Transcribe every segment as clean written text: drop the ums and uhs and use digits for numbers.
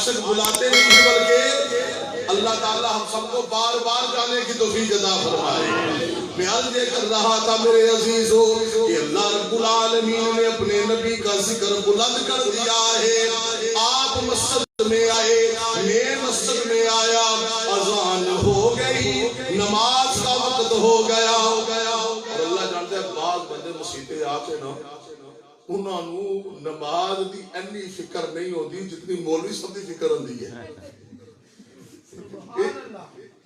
عاشق بلاتے نہیں ہیں بلکہ اللہ تعالیٰ ہم سب کو بار بار جانے کی توفیق عطا فرمائے۔ میں عرض یہ کر رہا تھا میرے عزیزو کہ اللہ رب العالمین نے اپنے نبی کا ذکر بلند کر دیا ہے۔ آپ مسجد میں آئے، میں مسجد میں آیا، اذان ہو گئی، نماز کا وقت ہو گیا۔ اور اللہ جانتا ہے بعض بندے مسیطے آتے نا انہوں نے نماز دی اینی فکر نہیں ہوتی جتنی مولوی صاحب دی فکر ہوتی ہے۔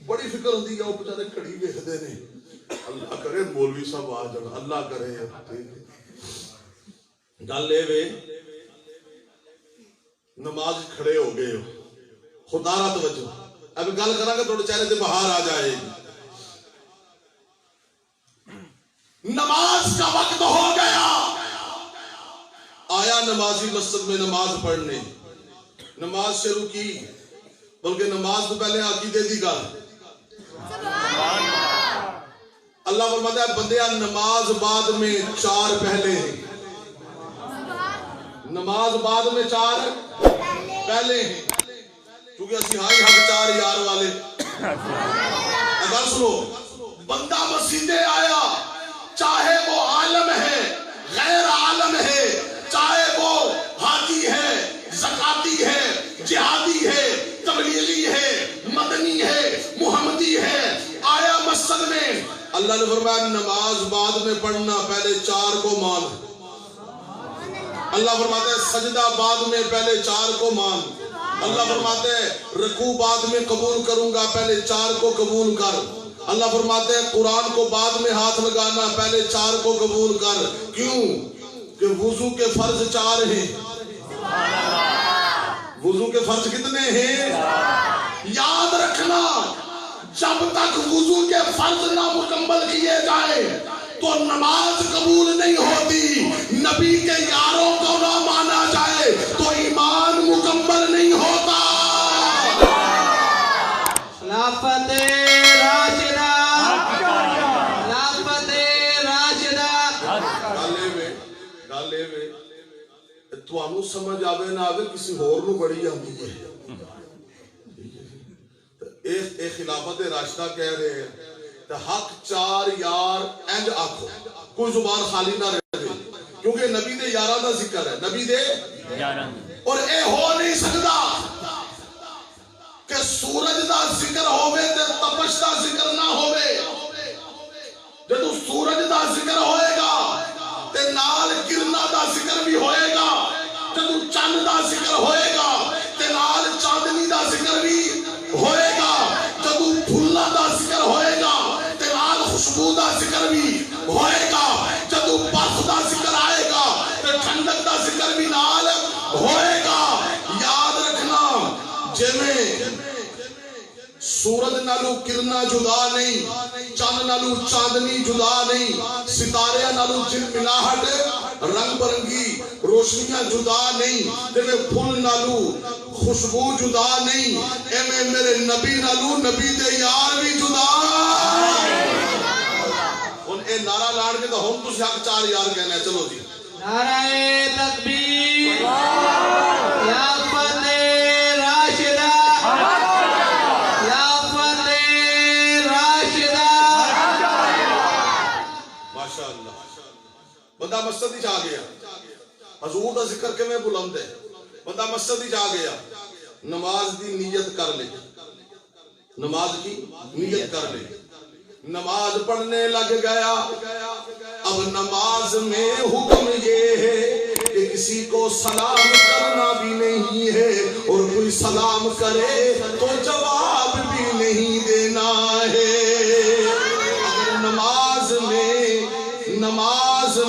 بڑی فکر ہوتی ہے، وہ بچارے کڑی ویکھدے نے، اللہ کرے مولوی صاحب آ جان، اللہ کرے۔ گل اے وے نماز کھڑے ہو گئے ہو، خدا را توجہ، اب گل کراں گا تھوڑے چہرے تے بہار آ جائے گی۔ نماز کا وقت ہو گیا، آیا نمازی مسجد میں نماز پڑھنے، نماز شروع کی، بلکہ نماز تو پہلے عقیدے دی گل۔ اللہ فرماتا ہے بندیا نماز بعد میں 4 پہلے ہیں، نماز بعد میں 4 پہلے ہیں، کیونکہ اسی ہائی حق 4 یار والے۔ اگر سنو بندہ مسجدے آیا، چاہے وہ عالم ہے غیر عالم ہے، چاہے وہ حاجی ہے زکاتی ہے جہادی ہے تبلیغی ہے مدنی ہے محمدی ہے، آیا مسجد میں، اللہ نے فرمایا نماز بعد میں پڑھنا، پہلے 4 کو مان۔ اللہ فرماتا ہے سجدہ بعد میں، پہلے 4 کو مان۔ اللہ فرماتے ہیں رکوع بعد میں قبول کروں گا، پہلے 4 کو قبول کر۔ اللہ فرماتے ہیں قرآن کو بعد میں ہاتھ لگانا، پہلے 4 کو قبول کر۔ کیوں کہ وضو کے فرض 4 ہیں۔ وضو کے فرض کتنے ہیں؟ یاد رکھنا جب تک وضو کے فرض نہ مکمل کیے جائے تو نماز قبول نہیں ہوتی، نبی کے یاروں کو نہ مانا جائے تو ایمان مکمل نہیں ہوتا۔ خلافت راشدہ، خلافت راشدہ۔ گالے میں تھانوں سمجھ آوے نہ آوے کسی ہور نو بڑی آندی ہے۔ اے خلافت راشدہ کہہ رہے ہیں حق 4 یار اینج آکھو، کوئی زبان خالی نہ رہے، کیونکہ نبی دے یاراں دا ذکر ہے، نبی دے یاراں، اور اے ہو نہیں سکتا کہ سورج دا ذکر ہوئے تے تپش دا ذکر نہ ہوئے۔ جدو سورج دا ذکر ہوئے گا تے نال گرنا دا ذکر بھی ہوئے گا، جدو چند دا ذکر ہوئے گا تے نال چاندنی دا ذکر بھی ہوئے گا، جدو پھلا دا ذکر ہوئے گا تے نال خوشبو دا ذکر بھی ہوئے گا، جدو برف دا ذکر آئے گا تے ٹھنڈک دا ذکر بھی نال ہوئے گا۔ یاد رکھنا جویں سورج نالو کرنا جدا نہیں، چاند نالو چاندنی جدا نہیں، ستارے نالو جن ملاحٹ رنگ برنگی روشنیاں جدا نہیں، جویں پھول نالو خوشبو جدا نہیں، ایویں میرے نبی نالو نبی دے یار بھی جدا۔ ہن اے نعرہ لاڑ کے تے ہن تسی حق 4 یار کہنا ہے، چلو جی نعرہ تکبیر، یا فتح راشدہ، یا فتح راشدہ۔ ماشاءاللہ بندہ مسجد ہی آ گیا، حضور دا ذکر کیویں بلند ہے، بندہ مسجد ہی آ گیا، نماز دی نیت کر لے، نماز کی نیت کر لے، نماز پڑھنے لگ گیا۔ اب نماز میں حکم یہ ہے کہ کسی کو سلام کرنا بھی نہیں ہے، اور کوئی سلام کرے تو جواب بھی نہیں دینا ہے۔ اگر نماز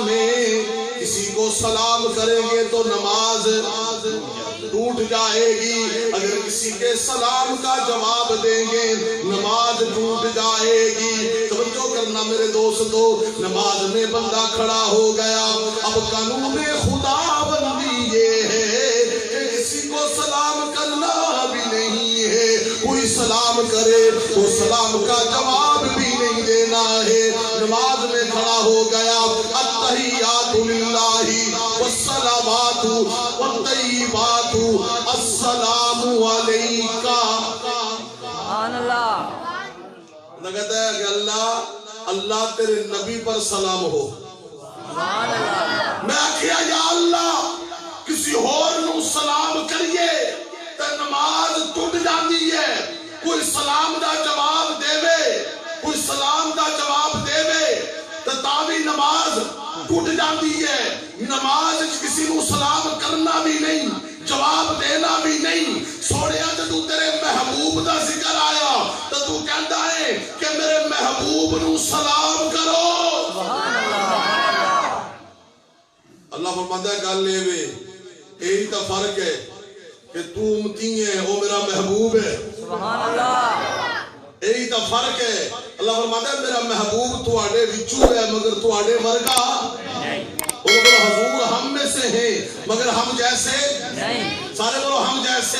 میں کسی کو سلام کریں گے تو نماز ٹوٹ جائے گی، اگر کسی کے سلام کا جواب دیں گے نماز ٹوٹ جائے گی۔ توجہ کرنا میرے دوستو، نماز میں بندہ کھڑا ہو گیا، اب قانون خدا بندی یہ ہے کہ کسی کو سلام کرنا بھی نہیں ہے، کوئی سلام کرے تو سلام کا جواب بھی نہیں دینا ہے۔ نماز میں کھڑا ہو گیا، التحیات للہ والصلوات والطیبات السلام علیکا. سبحان اللہ. اللہ کہتا ہے کہ اللہ تیرے نبی پر سلام ہو. سبحان اللہ. میں آخیا یا اللہ کسی اور نو سلام کریے تے نماز ٹوٹ جاندی ہے. کوئی سلام دا جواب دے کوئی سلام دا جواب دے تے تاوی نماز ٹوٹ جاندی ہے. نماز کسی نو سلام کرنا بھی نہیں جواب دینا بھی نہیں. سوڑیا جدو تیرے محبوب دا ذکر آیا تو تو کہندا ہے کہ میرے محبوب نو سلام کرو. سبحان اللہ. اللہ فرماتا ہے گل لے وے یہی تو فرق ہے کہ تو امتی ہے وہ میرا محبوب ہے. سبحان اللہ. یہی تو فرق ہے. اللہ فرماتا ہے میرا محبوب تواڈے وچوں ہے مگر تواڈے ورگا نہیں. بولو حضور ہم میں سے ہیں مگر ہم جیسے نہیں. سارے بولو ہم جیسے